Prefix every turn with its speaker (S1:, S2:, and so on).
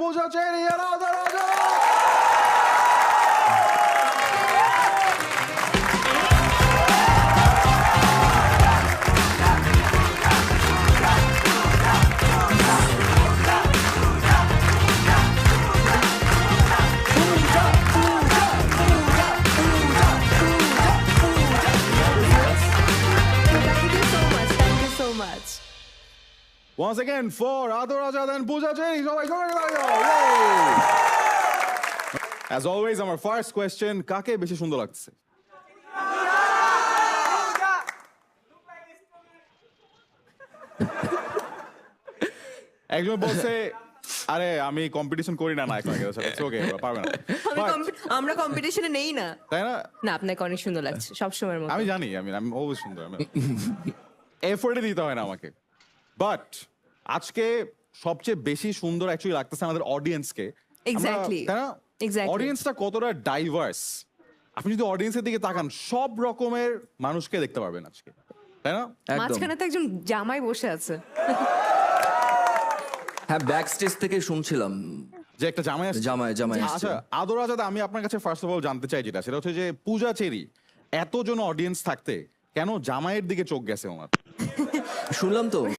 S1: Pooja Cherry and Aadar Raja.
S2: Thank you so much.
S1: Once again for Aadar Raja and Pooja Cherry. সবাই জোরে তালি দাও। Yay! As always, আমার first question, কাকে বেশি সুন্দর লাগছে? একজন বলছে আরে আমি কম্পিটিশন করি না এখন ওকে পারবে না।
S2: আমরা কম্পিটিশনে নেই না।
S1: তাই না?
S2: না, আপনাকে অনেক সুন্দর লাগছে সব সময়ের মতো।
S1: আমি জানি, আমি অলওয়েজ সুন্দর, আমি এফোর্টে দিতে হয় না আমাকে। বাট আজকে সবচেয়ে বেশি সুন্দর অ্যাকচুয়ালি লাগতেছে আমাদের অডিয়েন্সকে।
S2: Exactly.
S1: তাই না?
S2: Exactly.
S1: অডিয়েন্সটা কতটা ডাইভার্স, আপনি যদি অডিয়েন্সের দিকে তাকান সব রকমের মানুষকে দেখতে পারবেন আজকে, তাই না?
S3: একদম।
S2: মাঝখানে তো একজন জামাই বসে আছে।
S3: হ্যাঁ, ব্যাক স্টেজ থেকে শুনছিলাম
S1: যে একটা জামাই আসছে।
S3: জামাই আসছে।
S1: আচ্ছা আদর রাজাদা, আমি আপনার কাছে ফার্স্ট অফ অল জানতে চাই যেটা, সেটা হচ্ছে যে পূজা চেরি এতজন অডিয়েন্স থাকতে কেন জামাইয়ের দিকে চোখ গেছে ওনার?
S3: শুনলাম তো